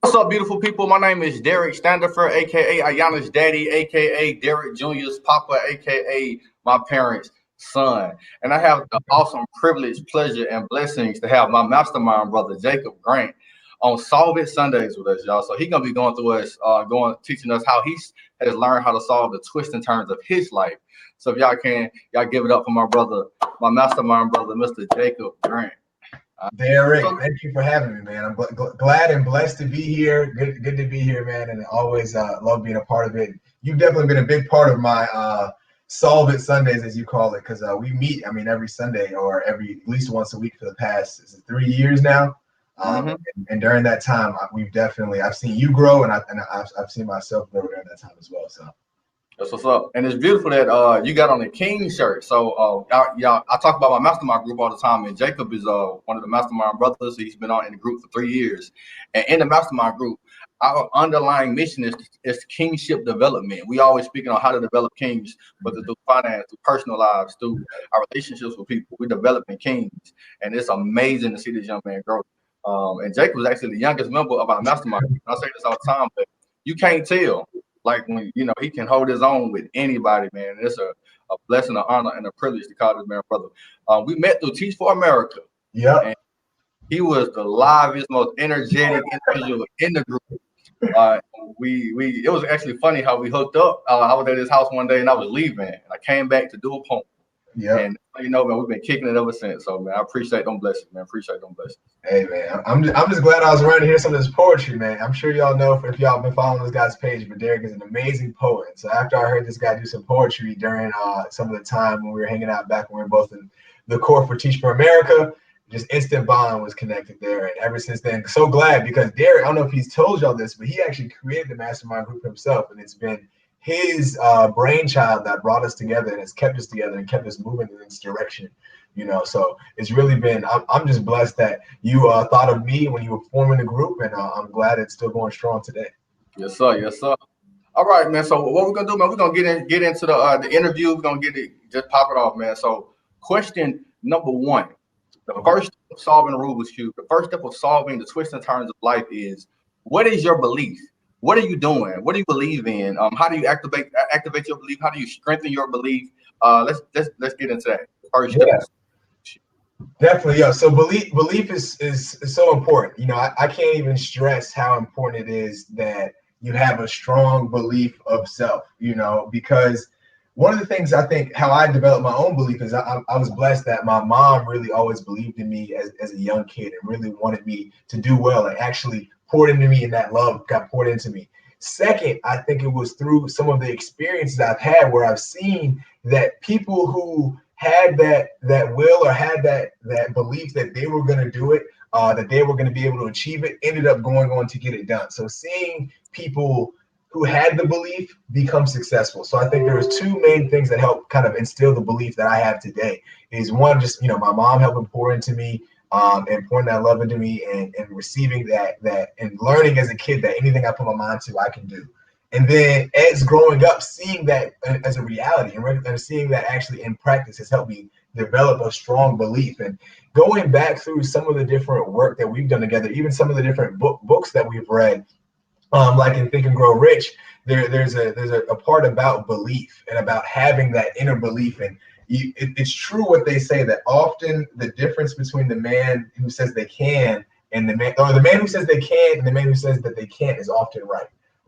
What's up, beautiful people? My name is Derek Standifer, aka Ayana's daddy, aka Derek Jr.'s papa, aka my parents' son. And I have the awesome privilege, pleasure, and blessings to have my mastermind brother, Jacob Grant, on Solve It Sundays with us, y'all. So he's gonna be going through us, teaching us how he has learned how to solve the twists and turns of his life. So if y'all give it up for my brother, my mastermind brother, Mr. Jacob Grant. Derek, thank you for having me, man. I'm glad and blessed to be here. Good to be here, man, and always love being a part of it. You've definitely been a big part of my Solve It Sundays, as you call it, because we meet, every Sunday or at least once a week for the past 3 years now. And during that time, I've seen you grow, and I've seen myself grow during that time as well. So. That's what's up. And it's beautiful that you got on the King shirt. So y'all, I talk about my mastermind group all the time, and Jacob is one of the mastermind brothers. He's been in the group for 3 years. And in the mastermind group, our underlying mission is kingship development. We always speaking on how to develop kings, whether through finance, through personal lives, through our relationships with people. We're developing kings. And it's amazing to see this young man grow. And Jacob was actually the youngest member of our mastermind group. I say this all the time, but you can't tell. Like when he can hold his own with anybody, man. It's a blessing, an honor, and a privilege to call this man brother. We met through Teach for America. Yeah. And he was the livest, most energetic individual in the group. It was actually funny how we hooked up. I was at his house one day and I was leaving, and I came back to do a poem. Yeah. And man, we've been kicking it ever since. So man, I appreciate them blessings, man. Appreciate them blessings. Hey man, I'm just glad I was around to hear some of this poetry, man. I'm sure y'all know if y'all been following this guy's page, but Derek is an amazing poet. So after I heard this guy do some poetry during some of the time when we were hanging out back when we were both in the core for Teach for America, just instant bond was connected there. And ever since then, so glad, because Derek, I don't know if he's told y'all this, but he actually created the Mastermind Group himself, and it's been his brainchild that brought us together and has kept us together and kept us moving in this direction. So it's really been, I'm just blessed that you thought of me when you were forming the group, and I'm glad it's still going strong today. Yes, sir. Yes, sir. All right, man. So what we're gonna do, man? We're gonna get into the interview. We're gonna just pop it off, man. So question number one: the first step of solving the Rubik's Cube, the first step of solving the twists and turns of life is, what is your belief? What are you doing? What do you believe in? How do you activate your belief? How do you strengthen your belief? Let's get into that. First step. Definitely, yeah. So belief is so important. I can't even stress how important it is that you have a strong belief of self. Because one of the things I think how I developed my own belief is I was blessed that my mom really always believed in me as a young kid and really wanted me to do well, and actually poured into me, and that love got poured into me. Second, I think it was through some of the experiences I've had where I've seen that people who had that will or had that belief that they were going to do it, that they were going to be able to achieve it, ended up going on to get it done. So seeing people who had the belief become successful. So I think there was two main things that helped kind of instill the belief that I have today. Is one, just my mom helping pour into me, and pouring that love into me, and receiving that and learning as a kid that anything I put my mind to, I can do. And then as growing up, seeing that as a reality and seeing that actually in practice has helped me develop a strong belief. And going back through some of the different work that we've done together, even some of the different books that we've read, like in Think and Grow Rich, there's a part about belief and about having that inner belief. And it's true what they say, that often the difference between the man who says they can and the man who says they can and the man who says that they can't is often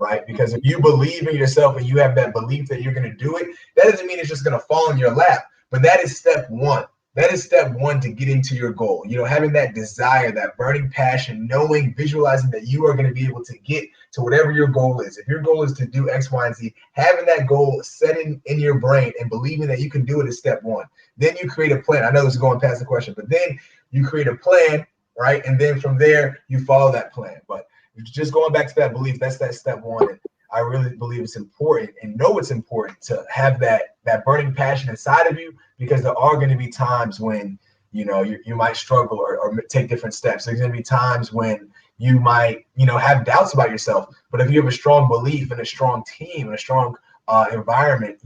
right? Because if you believe in yourself and you have that belief that you're going to do it, that doesn't mean it's just going to fall in your lap, but that is step one. That is step one to getting to your goal. Having that desire, that burning passion, knowing, visualizing that you are going to be able to get to whatever your goal is. If your goal is to do X, Y, and Z, having that goal setting in your brain and believing that you can do it is step one. Then you create a plan. I know this is going past the question, but then you create a plan, right? And then from there, you follow that plan. But just going back to that belief, that's that step one. And I really believe it's important and know it's important to have that burning passion inside of you, because there are going to be times when you might struggle or take different steps. There's going to be times when you might have doubts about yourself, but if you have a strong belief and a strong team and a strong environment,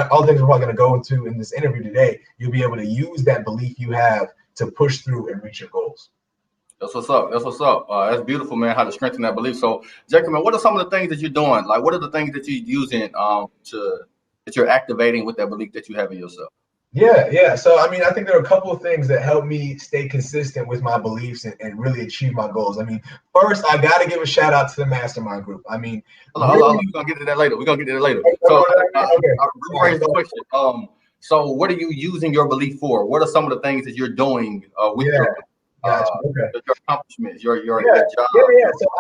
all the things we're probably going to go into in this interview today, you'll be able to use that belief you have to push through and reach your goals. That's what's up. That's what's up. That's beautiful, man. How to strengthen that belief. So, Jacob, man, what are some of the things that you're doing? Like, what are the things that you're using to that you're activating with that belief that you have in yourself? Yeah. So, I mean, I think there are a couple of things that help me stay consistent with my beliefs and really achieve my goals. I mean, first, I got to give a shout out to the Mastermind Group. I mean, Hold on. really. We're gonna get to that later. We're gonna get to that later. So, Okay. I rephrase the question. So what are you using your belief for? What are some of the things that you're doing with Yeah. uh, Gotcha. Okay. your accomplishments, your Yeah, job?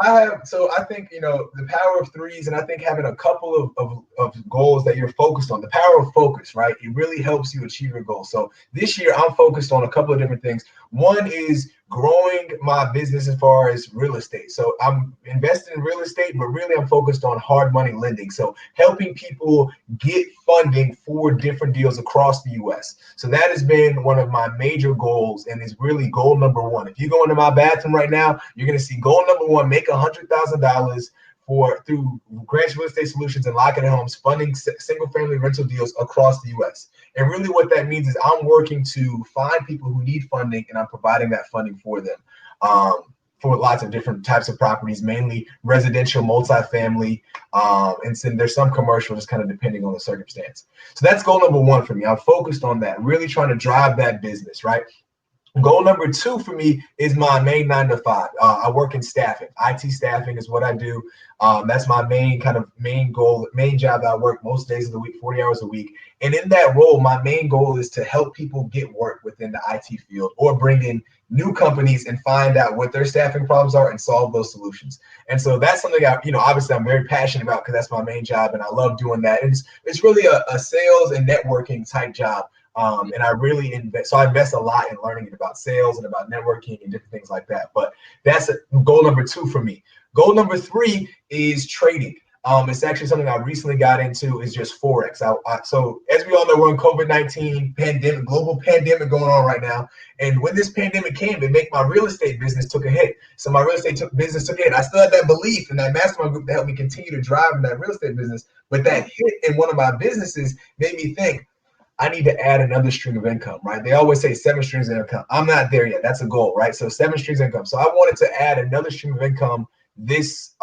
yeah. So I think, the power of threes, and I think having a couple of goals that you're focused on, the power of focus, right? It really helps you achieve your goals. So this year I'm focused on a couple of different things. One is growing my business as far as real estate. So I'm investing in real estate, but really I'm focused on hard money lending. So helping people get funding for different deals across the US. So that has been one of my major goals and is really goal number one. If you go into my bathroom right now, you're going to see goal number one, make $100,000 through Grants Real Estate Solutions and Lock It Homes, funding single family rental deals across the US. And really what that means is I'm working to find people who need funding and I'm providing that funding for them. For lots of different types of properties, mainly residential, multifamily, and then there's some commercial, just kind of depending on the circumstance. So that's goal number one for me. I'm focused on that, really trying to drive that business, right? Goal number two for me is my main 9 to 5. I work in staffing. IT staffing is what I do. That's my main goal, main job that I work most days of the week, 40 hours a week. And in that role, my main goal is to help people get work within the IT field or bring in new companies and find out what their staffing problems are and solve those solutions. And so that's something obviously I'm very passionate about because that's my main job and I love doing that. And it's really a sales and networking type job. And I really invest a lot in learning about sales and about networking and different things like that. But that's goal number two for me. Goal number three is trading. It's actually something I recently got into is just Forex. So as we all know, we're in COVID-19 pandemic, global pandemic going on right now. And when this pandemic came, it made my real estate business took a hit. So my real estate business took a hit. I still had that belief in that mastermind group to help me continue to drive in that real estate business. But that hit in one of my businesses made me think, I need to add another stream of income, right? They always say 7 streams of income. I'm not there yet. That's a goal, right? So 7 streams of income. So I wanted to add another stream of income this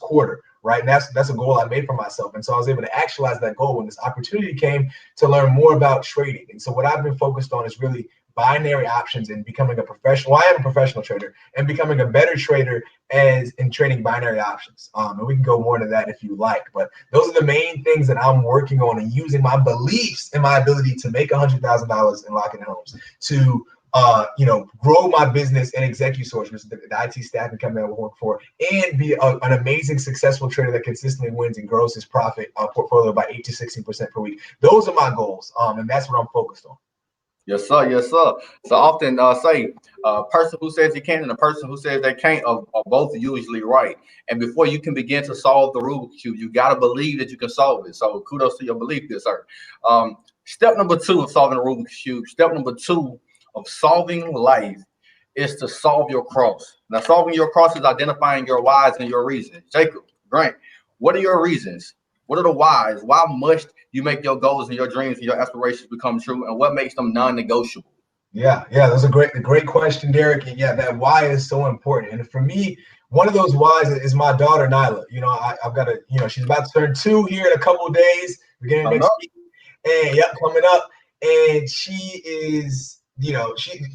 quarter, right? And that's a goal I made for myself. And so I was able to actualize that goal when this opportunity came to learn more about trading. And so what I've been focused on is really binary options and becoming a professional. Well, I am a professional trader and becoming a better trader as in trading binary options. And we can go more into that if you like, but those are the main things that I'm working on and using my beliefs and my ability to make $100,000 in Lock It Homes to grow my business in Executive Source, which is the IT staffing company I work for, and be an amazing, successful trader that consistently wins and grows his profit portfolio by 8 to 16% per week. Those are my goals, and that's what I'm focused on. Yes, sir. Yes, sir. So often say a person who says he can and a person who says they can't are both usually right. And before you can begin to solve the Rubik's Cube, you got to believe that you can solve it. So kudos to your belief, dear sir. Step number 2 of solving the Rubik's Cube. Step number 2 of solving life is to solve your cross. Now, solving your cross is identifying your whys and your reasons. Jacob, Grant, what are your reasons? What are the whys? Why must you make your goals and your dreams and your aspirations become true? And what makes them non-negotiable? Yeah, that's a great question, Derek. And yeah, that why is so important. And for me, one of those whys is my daughter Nyla. I've got she's about to turn 2 here in a couple of days, beginning next week. And coming up. And she is,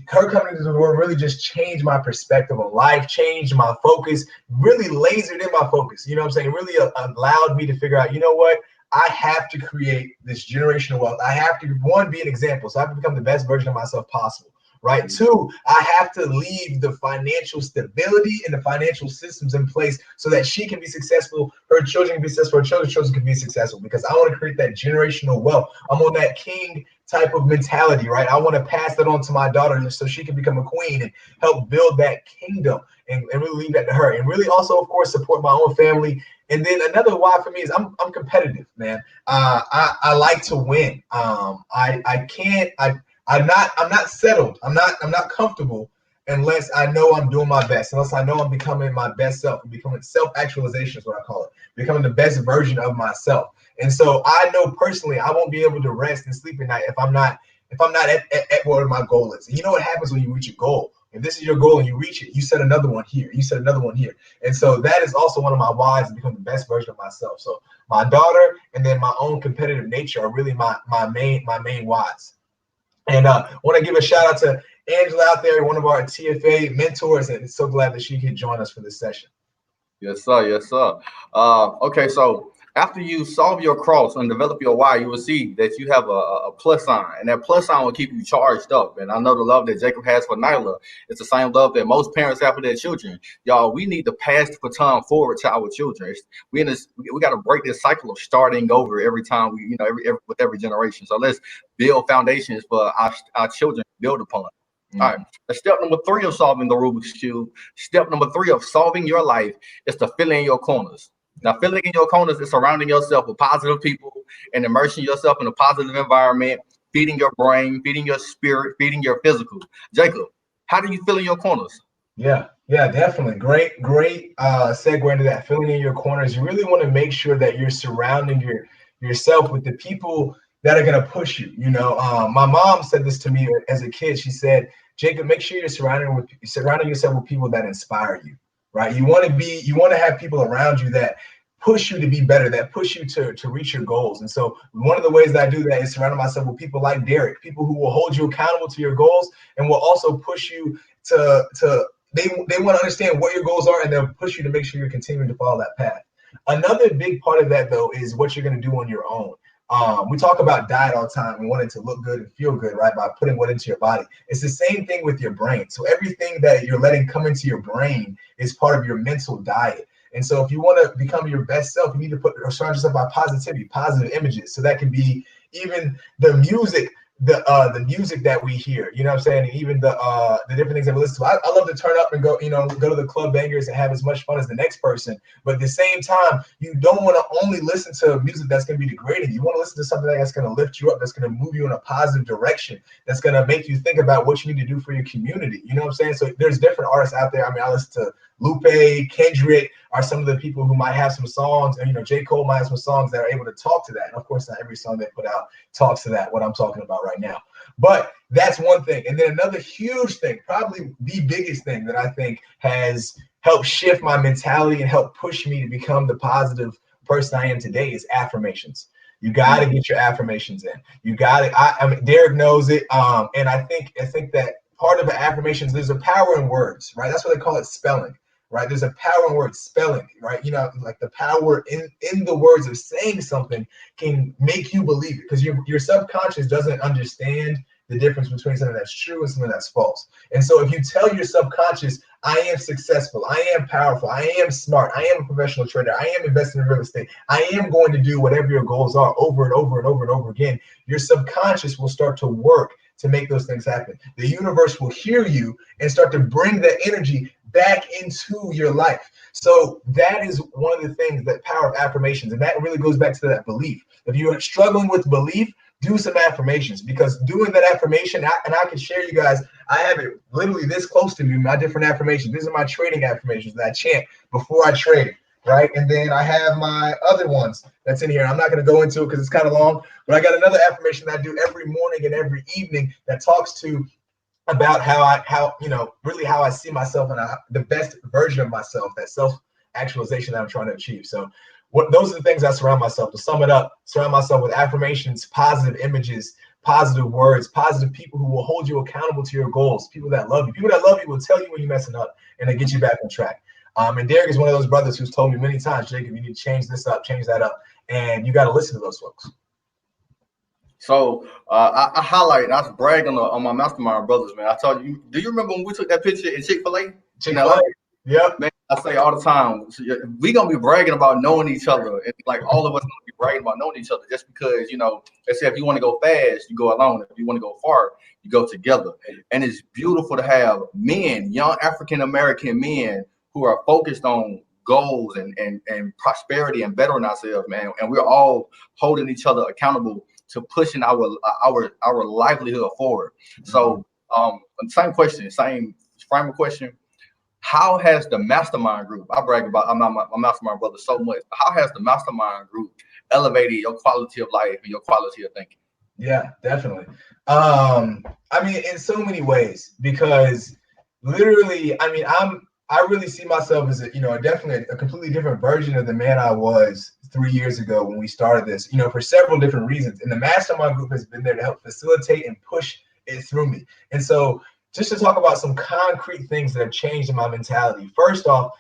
her coming into the world really just changed my perspective on life, changed my focus, really lasered in my focus. You know what I'm saying? Really allowed me to figure out, what? I have to create this generational wealth. I have to, one, be an example. So I have to become the best version of myself possible. Right. 2, I have to leave the financial stability and the financial systems in place so that she can be successful. Her children can be successful. Her children's children can be successful because I want to create that generational wealth. I'm on that king type of mentality. Right. I want to pass that on to my daughter so she can become a queen and help build that kingdom and really leave that to her. And really also, of course, support my own family. And then another why for me is I'm competitive, man. I like to win. I'm not settled. I'm not comfortable unless I know I'm doing my best, unless I know I'm becoming my best self, becoming self-actualization is what I call it, becoming the best version of myself. And so I know personally I won't be able to rest and sleep at night if I'm not at what my goal is. And you know what happens when you reach a goal? If this is your goal and you reach it, you set another one here. You set another one here. And so that is also one of my whys, to become the best version of myself. So my daughter and then my own competitive nature are really my main whys. And want to give a shout out to Angela out there, one of our TFA mentors, and so glad that she could join us for this session. Yes, sir. Yes, sir. Okay, so after you solve your cross and develop your why, you will see that you have a plus sign, and that plus sign will keep you charged up. And I know the love that Jacob has for Nyla is the same love that most parents have for their children. Y'all, we need to pass the baton forward to our children. We got to break this cycle of starting over every time with every generation. So let's build foundations for our children to build upon. All right. Step number 3 of solving the Rubik's Cube. Step number 3 of solving your life is to fill in your corners. Now, filling in your corners is surrounding yourself with positive people and immersing yourself in a positive environment, feeding your brain, feeding your spirit, feeding your physical. Jacob, how do you fill in your corners? Yeah, definitely. Great segue into that. Filling in your corners. You really want to make sure that you're surrounding yourself with the people that are going to push you. My mom said this to me as a kid. She said, Jacob, make sure you're surrounding yourself with people that inspire you, right? You want to have people around you that push you to be better, that push you to reach your goals. And so one of the ways that I do that is surrounding myself with people like Derek, people who will hold you accountable to your goals and will also push you to they want to understand what your goals are, and they'll push you to make sure you're continuing to follow that path. Another big part of that, though, is what you're going to do on your own. We talk about diet all the time and wanting to look good and feel good, right? By putting what into your body. It's the same thing with your brain. So everything that you're letting come into your brain is part of your mental diet. And so if you want to become your best self, you need to surround yourself by positivity, positive images. So that can be even the music, the music that we hear, you know what I'm saying? And even the different things that we listen to. I love to turn up and go to the club bangers and have as much fun as the next person. But at the same time, you don't want to only listen to music that's going to be degrading. You want to listen to something that's going to lift you up, that's going to move you in a positive direction, that's going to make you think about what you need to do for your community. You know what I'm saying? So there's different artists out there. I mean, I listen to Lupe, Kendrick are some of the people who might have some songs, and J. Cole might have some songs that are able to talk to that. And of course, not every song they put out talks to that, what I'm talking about right now. But that's one thing. And then another huge thing, probably the biggest thing that I think has helped shift my mentality and help push me to become the positive person I am today is affirmations. You got to get your affirmations in. You got it. I mean, Derek knows it. And I think that part of the affirmations, there's a power in words, right? That's what they call it, spelling. Right, there's a power in words, spelling, right? Like the power in the words of saying something can make you believe it, because your subconscious doesn't understand the difference between something that's true and something that's false. And so if you tell your subconscious, I am successful, I am powerful, I am smart, I am a professional trader, I am investing in real estate, I am going to do whatever your goals are over and over and over and over again, your subconscious will start to work to make those things happen. The universe will hear you and start to bring that energy back into your life. So that is one of the things, that power of affirmations. And that really goes back to that belief. If you're struggling with belief, do some affirmations, because doing that affirmation, and I can share you guys, I have it literally this close to me, my different affirmations. These are my trading affirmations that I chant before I trade, right? And then I have my other ones that's in here. I'm not going to go into it because it's kind of long, but I got another affirmation that I do every morning and every evening that talks to about how I see myself and the best version of myself, that self-actualization that I'm trying to achieve. So those are the things I surround myself. To sum it up, surround myself with affirmations, positive images, positive words, positive people who will hold you accountable to your goals, people that love you. People that love you will tell you when you're messing up and they get you back on track. And Derek is one of those brothers who's told me many times, Jacob, you need to change this up, change that up. And you got to listen to those folks. So I highlight, I was bragging on my Mastermind brothers, man. I told you, do you remember when we took that picture in Chick-fil-A? Chick-fil-A, yep. Man, I say all the time, we gonna be bragging about knowing each other. And like all of us gonna be bragging about knowing each other, just because, they say if you want to go fast, you go alone. If you want to go far, you go together. And it's beautiful to have men, young African-American men, who are focused on goals and prosperity and bettering ourselves, man. And we're all holding each other accountable to pushing our livelihood forward. So same question, same frame of question. How has the Mastermind Group, I brag about my Mastermind brother so much, but how has the Mastermind Group elevated your quality of life and your quality of thinking? Yeah, definitely. I mean, in so many ways, because literally, I mean, I really see myself as definitely a completely different version of the man I was 3 years ago when we started this, for several different reasons. And the mastermind group has been there to help facilitate and push it through me. And so just to talk about some concrete things that have changed in my mentality. First off,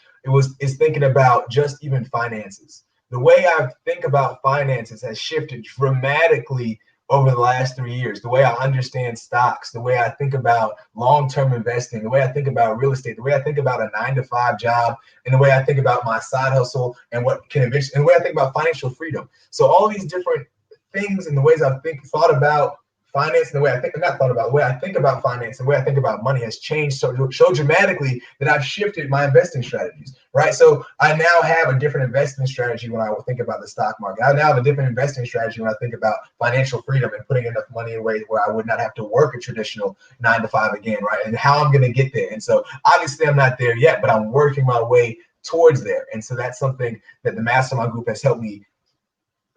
is thinking about just even finances. The way I think about finances has shifted dramatically over the last 3 years. The way I understand stocks, the way I think about long-term investing, the way I think about real estate, the way I think about a 9-to-5 job, and the way I think about my side hustle and what can eventually, and the way I think about financial freedom. So all these different things and the ways I've thought about finance and the way I think, not thought about, the way I think about finance and the way I think about money has changed so dramatically that I've shifted my investing strategies, right? So I now have a different investing strategy when I think about the stock market. I now have a different investing strategy when I think about financial freedom and putting enough money away where I would not have to work a traditional 9-to-5 again, right? And how I'm going to get there. And so obviously I'm not there yet, but I'm working my way towards there. And so that's something that the Mastermind Group has helped me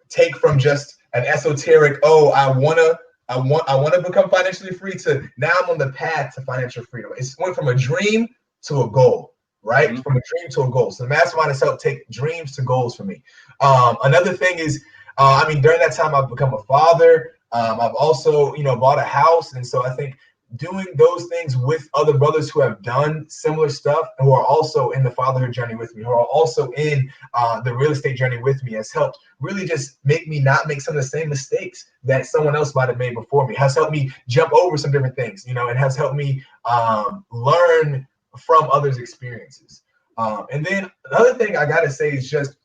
take from just an esoteric, I want to become financially free, to now I'm on the path to financial freedom. It's went from a dream to a goal, right? Mm-hmm. From a dream to a goal. So the mastermind has helped take dreams to goals for me. Another thing is, during that time I've become a father. I've also, bought a house. And so I think doing those things with other brothers who have done similar stuff, who are also in the fatherhood journey with me, who are also in the real estate journey with me, has helped really just make me not make some of the same mistakes that someone else might have made before me. Has helped me jump over some different things, and has helped me learn from others' experiences. And then another thing I gotta say is just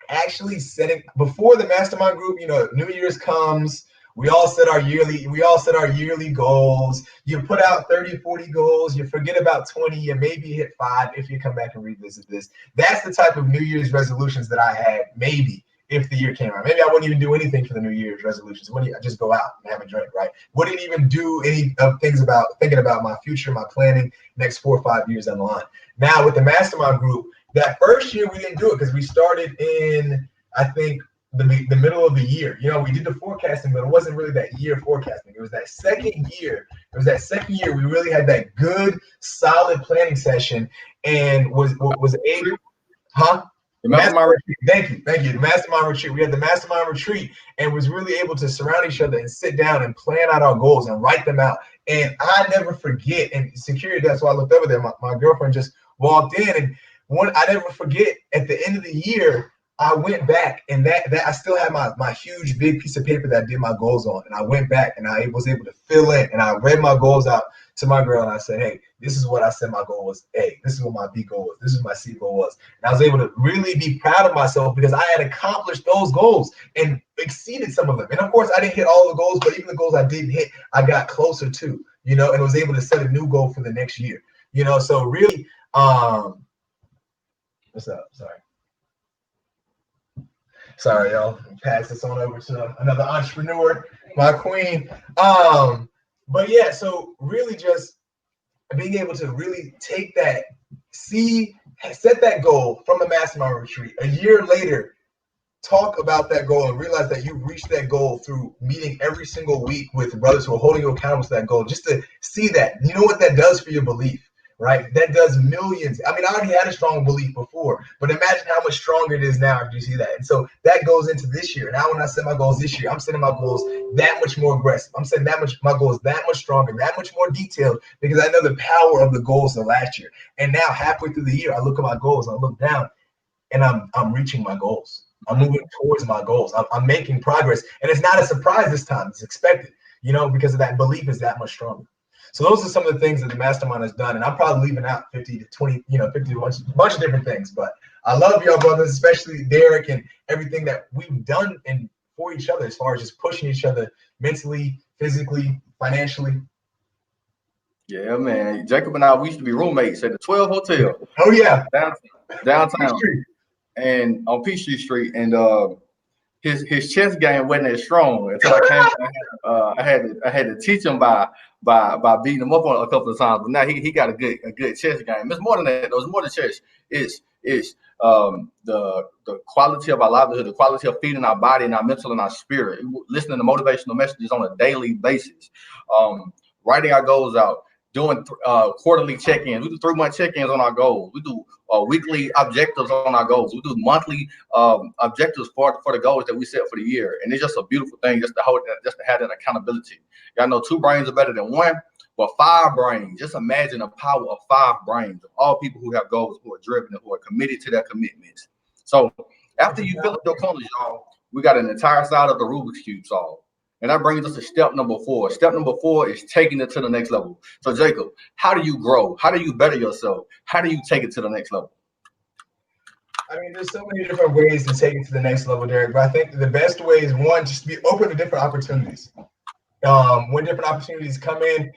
actually setting, before the mastermind group, New Year's comes. We all set our yearly goals. You put out 30, 40 goals. You forget about 20. You maybe hit 5 if you come back and revisit this. That's the type of New Year's resolutions that I had, maybe, if the year came around. Maybe I wouldn't even do anything for the New Year's resolutions. I just go out and have a drink, right? Wouldn't even do any of things about thinking about my future, my planning, next 4 or 5 years down the line. Now, with the mastermind group, that first year we didn't do it because we started in, I think, the middle of the year. We did the forecasting, but it wasn't really that year forecasting. It was that second year. We really had that good, solid planning session and was able, The mastermind retreat. Thank you. The mastermind retreat. We had the mastermind retreat and was really able to surround each other and sit down and plan out our goals and write them out. And I never forget, and security, that's why I looked over there. My girlfriend just walked in, and I never forget, at the end of the year, I went back, and that I still have my huge big piece of paper that I did my goals on, and I went back and I was able to fill in, and I read my goals out to my girl, and I said, hey, this is what I said my goal was. A, this is what my B goal was. This is what my C goal was. And I was able to really be proud of myself because I had accomplished those goals and exceeded some of them. And of course, I didn't hit all the goals, but even the goals I didn't hit, I got closer to, and was able to set a new goal for the next year. So really, what's up? Sorry, y'all. Pass this on over to another entrepreneur, my queen. But yeah, so really just being able to really take that, set that goal from the mastermind retreat. A year later, talk about that goal and realize that you've reached that goal through meeting every single week with brothers who are holding you accountable to that goal. Just to see that, what that does for your belief. Right? That does millions. I already had a strong belief before, but imagine how much stronger it is now if you see that. And so that goes into this year. Now, when I set my goals this year, I'm setting my goals that much more aggressive. I'm setting my goals that much stronger, that much more detailed, because I know the power of the goals of last year. And now, halfway through the year, I look at my goals, I look down, and I'm reaching my goals. I'm moving towards my goals. I'm making progress. And it's not a surprise this time. It's expected, because of that belief is that much stronger. So those are some of the things that the mastermind has done. And I'm probably leaving out 50 to 20, 50 to a bunch of different things. But I love y'all brothers, especially Derek, and everything that we've done and for each other as far as just pushing each other mentally, physically, financially. Yeah, man. Jacob and I, we used to be roommates at the 12 Hotel. Oh, yeah. Downtown. And on Peachtree Street. And his chess game wasn't as strong until I came. I had to teach him by beating him up on a couple of times. But now he got a good chess game. It's more than that. It's more than chess. It's the quality of our livelihood, the quality of feeding our body and our mental and our spirit, listening to motivational messages on a daily basis, writing our goals out, doing quarterly check-ins. We do 3-month check-ins on our goals. We do weekly objectives on our goals. We do monthly objectives for the goals that we set for the year. And it's just a beautiful thing just to have that accountability. Y'all know 2 brains are better than 1, but 5 brains. Just imagine the power of 5 brains of all people who have goals, who are driven, and who are committed to their commitments. So after you fill up your corners, y'all, we got an entire side of the Rubik's Cube solved. And that brings us to step number 4. Step number 4 is taking it to the next level. So Jacob, how do you grow? How do you better yourself? How do you take it to the next level? I mean, there's so many different ways to take it to the next level, Derek. But I think the best way is, one, just to be open to different opportunities. When different opportunities come in,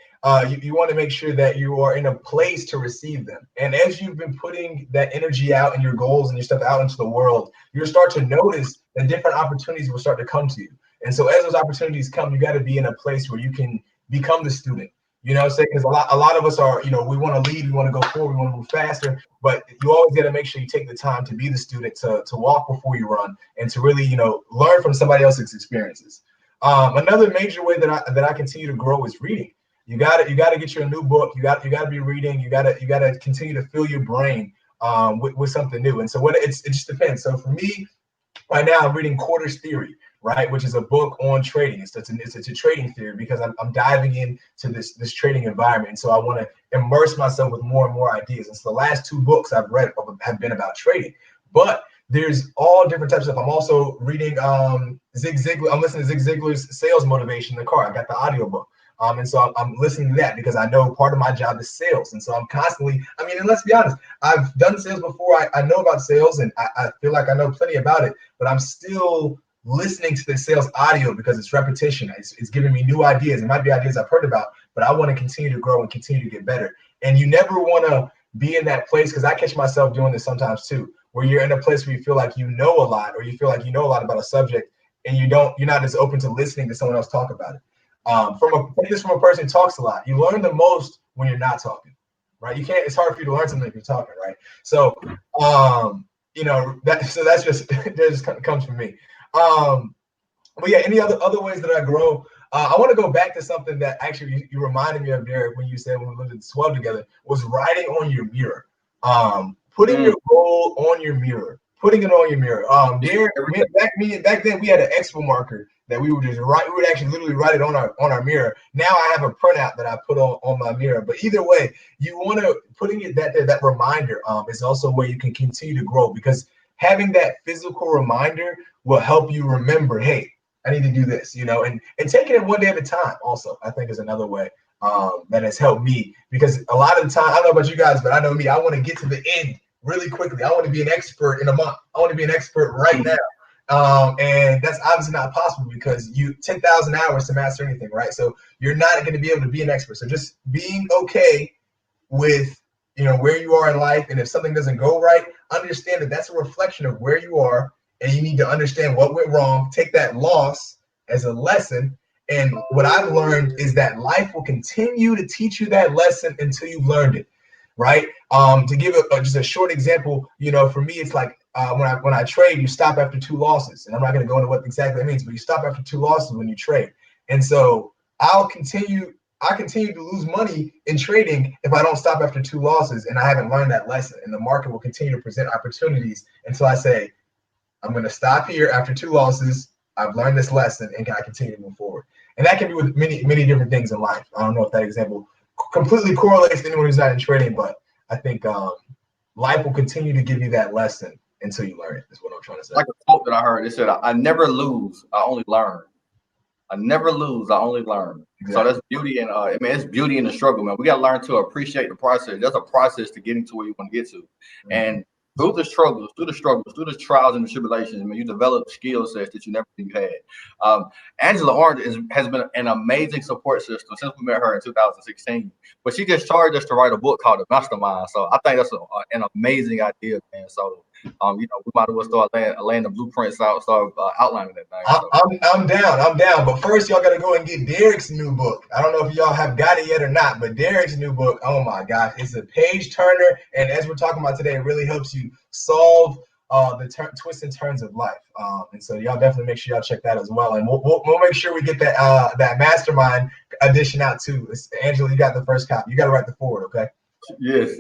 you want to make sure that you are in a place to receive them. And as you've been putting that energy out and your goals and your stuff out into the world, you'll start to notice that different opportunities will start to come to you. And so as those opportunities come, you got to be in a place where you can become the student. You know, say, because a lot of us are, you know, we want to lead, we want to go forward, we want to move faster, but you always got to make sure you take the time to be the student, to walk before you run, and to really, you know, learn from somebody else's experiences. Another major way that I continue to grow is reading. You got to get you a new book. You got to be reading. You got to continue to fill your brain with something new. And so it just depends. So for me, right now, I'm reading Quarters Theory, right, which is a book on trading. It's a trading theory, because I'm diving into this trading environment. And so I want to immerse myself with more and more ideas. And so the last 2 books I've read have been about trading. But there's all different types of stuff. I'm also reading Zig Ziglar. I'm listening to Zig Ziglar's Sales Motivation in the car. I got the audiobook. And so I'm listening to that because I know part of my job is sales. And so I'm constantly, I mean, and let's be honest, I've done sales before. I know about sales, and I feel like I know plenty about it, but I'm still listening to the sales audio because it's repetition. It's giving me new ideas. It might be ideas I've heard about, but I want to continue to grow and continue to get better. And you never want to be in that place, because I catch myself doing this sometimes too, where you're in a place where you feel like you know a lot, or you feel like you know a lot about a subject, and you're not as open to listening to someone else talk about it. Take this from a person who talks a lot. You learn the most when you're not talking, right? It's hard for you to learn something if you're talking, right? So, you know, that's just, that just comes from me. But yeah, any other ways that I grow? I want to go back to something that actually you reminded me of, Derek, when you said when we lived at 12 together, was writing on your mirror. Putting your goal on your mirror. Putting it on your mirror. Derek, back then we had an expo marker that we would just write. We would actually literally write it on our mirror. Now I have a printout that I put on my mirror. But either way, you want to putting it that reminder is also where you can continue to grow, because having that physical reminder will help you remember, hey, I need to do this, you know, and taking it one day at a time also, I think, is another way that has helped me, because a lot of the time, I don't know about you guys, but I know me, I want to get to the end really quickly. I want to be an expert in a month. I want to be an expert right now. And that's obviously not possible, because 10,000 hours to master anything, right? So you're not going to be able to be an expert. So just being okay with, you know, where you are in life. And if something doesn't go right, understand that that's a reflection of where you are. And you need to understand what went wrong, take that loss as a lesson. And what I've learned is that life will continue to teach you that lesson until you've learned it, right? To give just a short example, you know, for me, it's like when I trade, you stop after 2 losses. And I'm not going to go into what exactly that means, but you stop after 2 losses when you trade. And so I continue to lose money in trading if I don't stop after 2 losses and I haven't learned that lesson. And the market will continue to present opportunities until I say, I'm going to stop here after 2 losses. I've learned this lesson, and can I continue to move forward? And that can be with many, many different things in life. I don't know if that example completely correlates to anyone who's not in trading, but I think life will continue to give you that lesson until you learn it, is what I'm trying to say. Like a quote that I heard, it said, I never lose, I only learn. I never lose, I only learn. Exactly. So that's beauty, and I mean, it's beauty in the struggle, man. We got to learn to appreciate the process. There's a process to getting to where you want to get to. Mm-hmm. And through the struggles, through the trials and the tribulations, I mean, you develop skill sets that you never knew you had. Angela Orange has been an amazing support system since we met her in 2016. But she just charged us to write a book called The Mastermind. So I think that's an amazing idea, man. So, you know, we might as well start laying the blueprints out, start outlining that thing. So. I'm down. But first, y'all got to go and get Derek's new book. I don't know if y'all have got it yet or not, but Derek's new book, oh my gosh, it's a page turner. And as we're talking about today, it really helps you solve the twists and turns of life. And so y'all definitely make sure y'all check that as well. And we'll make sure we get that mastermind edition out too. Angela, you got the first copy. You got to write the forward, okay? Yes.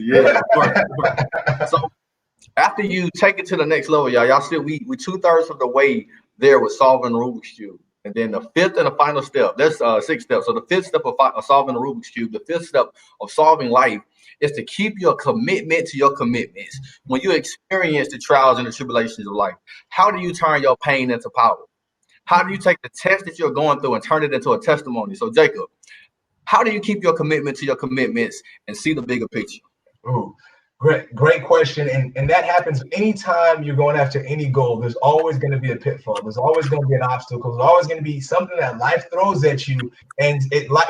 So after you take it to the next level, y'all still we 2/3 of the way there with solving the Rubik's Cube. And then the fifth and the final step, there's 6 steps. So the fifth step of solving the Rubik's Cube, the fifth step of solving life is to keep your commitment to your commitments. When you experience the trials and the tribulations of life, how do you turn your pain into power? How do you take the test that you're going through and turn it into a testimony? So Jacob, how do you keep your commitment to your commitments and see the bigger picture? Ooh, great question. And that happens anytime you're going after any goal. There's always going to be a pitfall. There's always going to be an obstacle. There's always going to be something that life throws at you. And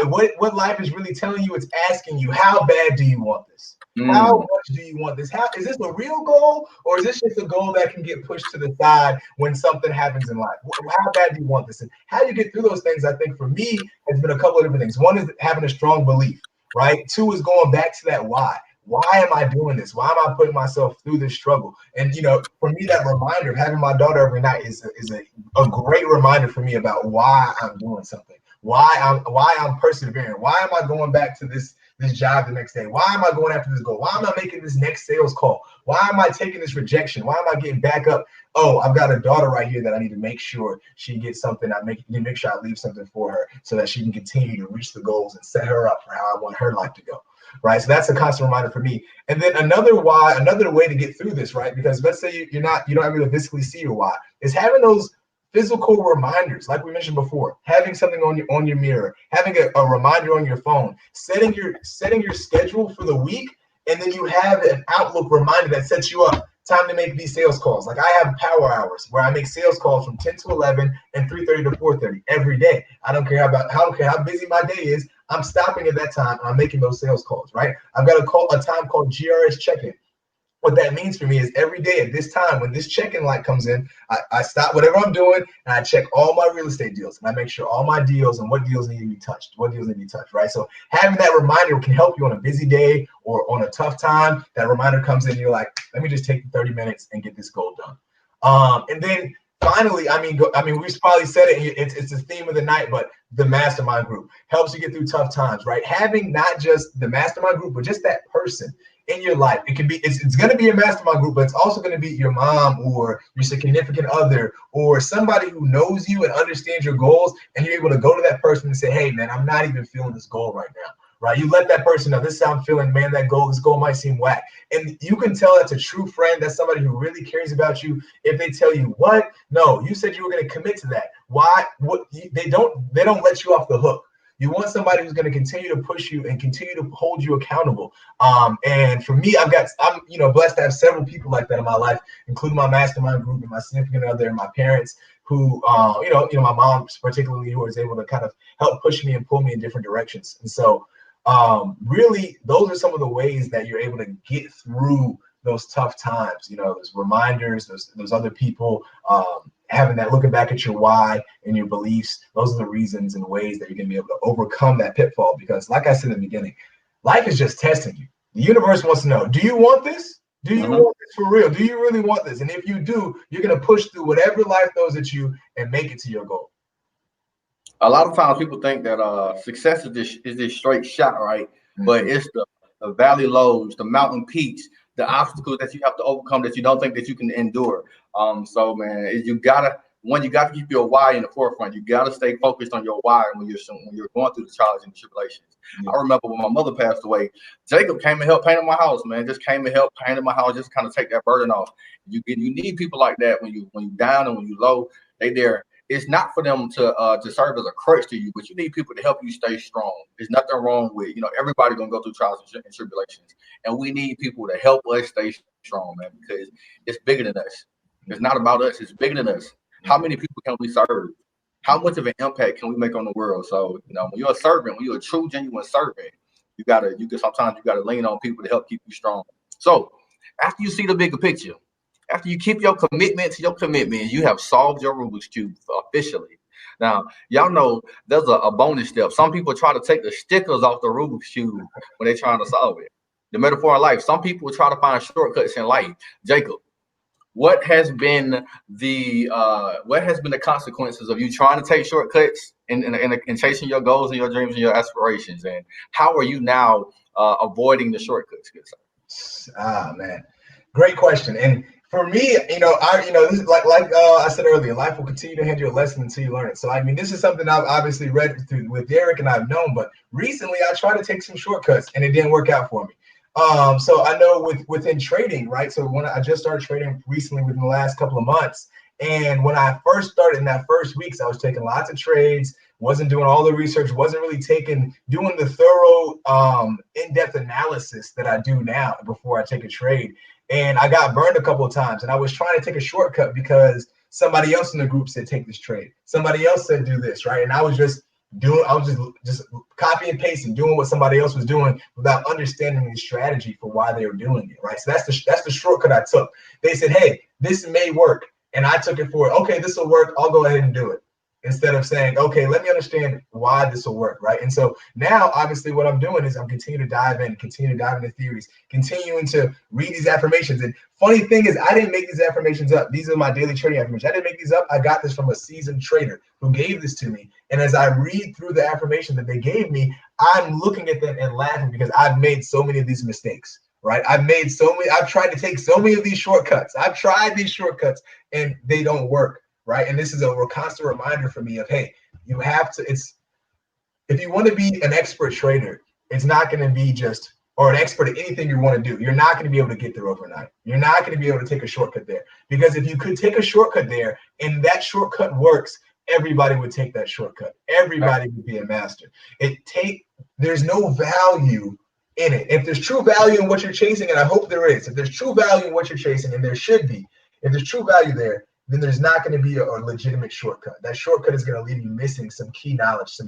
what life is really telling you, it's asking you, how bad do you want this? How much do you want this? How is this a real goal, or is this just a goal that can get pushed to the side when something happens in life? How bad do you want this? And how you get through those things, I think for me, has been a couple of different things. One is having a strong belief, right? 2 is going back to that why. Why am I doing this? Why am I putting myself through this struggle? And for me, that reminder of having my daughter every night is a great reminder for me about why I'm doing something, why I'm persevering, why am I going back to this job the next day? Why am I going after this goal? Why am I making this next sales call? Why am I taking this rejection? Why am I getting back up? Oh, I've got a daughter right here that I need to make sure she gets something. Make sure I leave something for her so that she can continue to reach the goals and set her up for how I want her life to go. Right. So that's a constant reminder for me. And then another way to get through this, right? Because let's say you don't able to physically see your why, is having those physical reminders, like we mentioned before, having something on your mirror, having a reminder on your phone, setting your schedule for the week, and then you have an Outlook reminder that sets you up. Time to make these sales calls. Like I have power hours where I make sales calls from 10 to 11 and 3:30 to 4:30 every day. I don't care how busy my day is. I'm stopping at that time and I'm making those sales calls, right? I've got a time called GRS check-in. What that means for me is every day at this time, when this check-in light comes in, I stop whatever I'm doing and I check all my real estate deals and I make sure all my deals and what deals need to be touched, right? So having that reminder can help you on a busy day or on a tough time. That reminder comes in and you're like, let me just take 30 minutes and get this goal done. And then finally, we've probably said it, it's a theme of the night, but the Mastermind Group helps you get through tough times, right? Having not just the Mastermind Group, but just that person in your life. It's going to be a Mastermind Group, but it's also going to be your mom or your significant other or somebody who knows you and understands your goals, and you're able to go to that person and say, hey, man, I'm not even feeling this goal right now. Right, you let that person know, this is how I'm feeling, man, this goal might seem whack. And you can tell that's a true friend, that's somebody who really cares about you if they tell you, what? No, you said you were going to commit to that. Why? They don't let you off the hook. You want somebody who's going to continue to push you and continue to hold you accountable. And for me, I'm blessed to have several people like that in my life, including my Mastermind Group and my significant other and my parents who, my mom particularly, who was able to kind of help push me and pull me in different directions. And so really, those are some of the ways that you're able to get through those tough times. Those reminders, those other people, having that, looking back at your why and your beliefs. Those are the reasons and ways that you're going to be able to overcome that pitfall. Because like I said in the beginning, life is just testing you. The universe wants to know, do you want this? Do you want this for real? Do you really want this? And if you do, you're going to push through whatever life throws at you and make it to your goal. A lot of times people think that success is this straight shot, right? Mm-hmm. But it's the valley lows, the mountain peaks, the obstacles that you have to overcome that you don't think that you can endure. So man, you gotta keep your why in the forefront. You gotta stay focused on your why when you're going through the trials and the tribulations. Mm-hmm. I remember when my mother passed away, Jacob came and helped paint my house, man. Just came and helped paint my house, just kind of take that burden off. You need people like that when you down and when you low, they there. It's not for them to serve as a crutch to you, but you need people to help you stay strong. There's nothing wrong with, everybody gonna go through trials and tribulations, and we need people to help us stay strong, man, because it's bigger than us. It's not about us. It's bigger than us. How many people can we serve? How much of an impact can we make on the world? So, when you're a servant, when you're a true, genuine servant, sometimes you gotta lean on people to help keep you strong. So, after you see the bigger picture, after you keep your commitment to your commitment, you have solved your Rubik's Cube officially. Now, y'all know there's a bonus step. Some people try to take the stickers off the Rubik's Cube when they're trying to solve it. The metaphor in life, some people try to find shortcuts in life. Jacob, what has been the consequences of you trying to take shortcuts in chasing your goals and your dreams and your aspirations, and how are you now avoiding the shortcuts? Good sir. Ah, man, great question. And for me, this is like I said earlier, life will continue to hand you a lesson until you learn it. So I mean, this is something I've obviously read through with Derek and I've known, but recently I tried to take some shortcuts and it didn't work out for me. So I know within trading, right? So when I just started trading recently within the last couple of months, and when I first started in that first weeks, I was taking lots of trades, wasn't doing all the research, wasn't really doing the thorough in-depth analysis that I do now before I take a trade. And I got burned a couple of times, and I was trying to take a shortcut because somebody else in the group said take this trade. Somebody else said do this, right? And I was just copy and pasting, doing what somebody else was doing without understanding the strategy for why they were doing it, right? So that's the shortcut I took. They said, hey, this may work. And I took it for, okay, this will work. I'll go ahead and do it. Instead of saying, okay, let me understand why this will work, right? And so now, obviously, what I'm doing is I'm continuing to dive into theories, continuing to read these affirmations. And funny thing is, I didn't make these affirmations up. These are my daily trading affirmations. I didn't make these up. I got this from a seasoned trader who gave this to me. And as I read through the affirmation that they gave me, I'm looking at them and laughing because I've made so many of these mistakes, right? I've tried to take so many of these shortcuts. I've tried these shortcuts and they don't work. Right. And this is a constant reminder for me of, hey, you have to, if you want to be an expert trader, it's not going to be or an expert at anything you want to do. You're not going to be able to get there overnight. You're not going to be able to take a shortcut there, because if you could take a shortcut there and that shortcut works, everybody would take that shortcut. Everybody would be a master. There's no value in it. If there's true value in what you're chasing, and I hope there is, if there's true value in what you're chasing, and there should be, if there's true value there, then there's not going to be a legitimate shortcut. That shortcut is going to leave you missing some key knowledge, a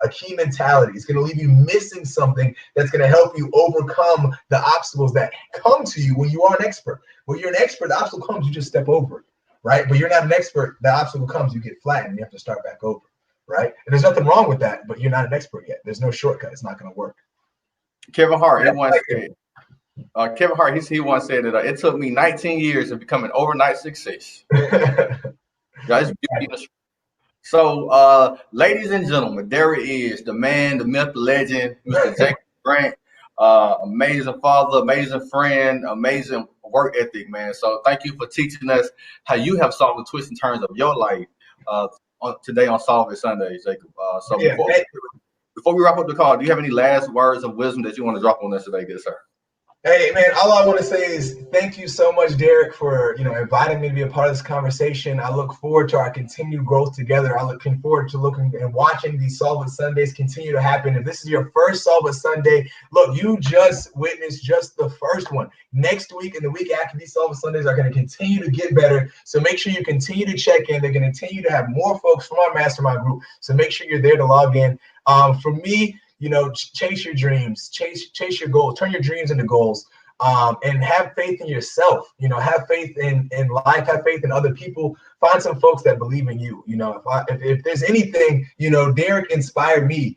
key mentality. It's going to leave you missing something that's going to help you overcome the obstacles that come to you when you are an expert. When you're an expert, the obstacle comes, you just step over it, right? But you're not an expert, the obstacle comes, you get flattened, you have to start back over, right? And there's nothing wrong with that, but you're not an expert yet. There's no shortcut. It's not going to work. Kevin Hart, Kevin Hart, he once said that it took me 19 years to become an overnight success. Guys, so, ladies and gentlemen, there it is, the man, the myth, the legend, Mr. Jacob Grant. Amazing father, amazing friend, amazing work ethic, man. So thank you for teaching us how you have solved the twists and turns of your life today on Solve It Sundays, Jacob. Before we wrap up the call, do you have any last words of wisdom that you want to drop on us today, good sir? Hey, man, all I want to say is thank you so much, Derek, for inviting me to be a part of this conversation. I look forward to our continued growth together. I'm looking forward to looking and watching these Solve It Sundays continue to happen. If this is your first Solve It Sunday, look, you just witnessed just the first one. Next week and the week after, these Solve It Sundays are going to continue to get better. So make sure you continue to check in. They're going to continue to have more folks from our Mastermind Group. So make sure you're there to log in. For me, chase your dreams, chase your goals, turn your dreams into goals, and have faith in yourself. Have faith in life, have faith in other people. Find some folks that believe in you. If there's anything, Derek inspired me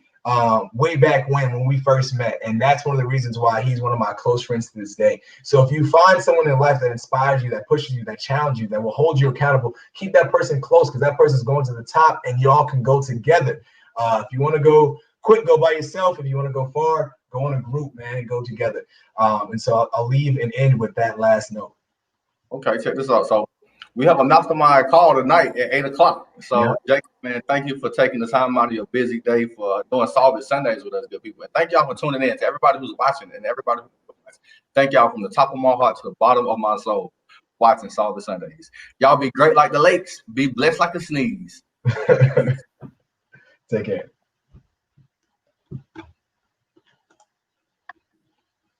way back when we first met, and that's one of the reasons why he's one of my close friends to this day. So if you find someone in life that inspires you, that pushes you, that challenges you, that will hold you accountable, keep that person close, because that person's going to the top, and y'all can go together. If you want to go quick, go by yourself. If you want to go far, go in a group, man, and go together. And so I'll leave and end with that last note. Okay, check this out. So we have a mastermind call tonight at 8 o'clock. So, Jacob, man, thank you for taking the time out of your busy day for doing Solve It Sundays with us, good people. And thank y'all for tuning in. To everybody who's watching and everybody who's watching, thank y'all from the top of my heart to the bottom of my soul watching Solve It Sundays. Y'all be great like the lakes. Be blessed like a sneeze. Take care.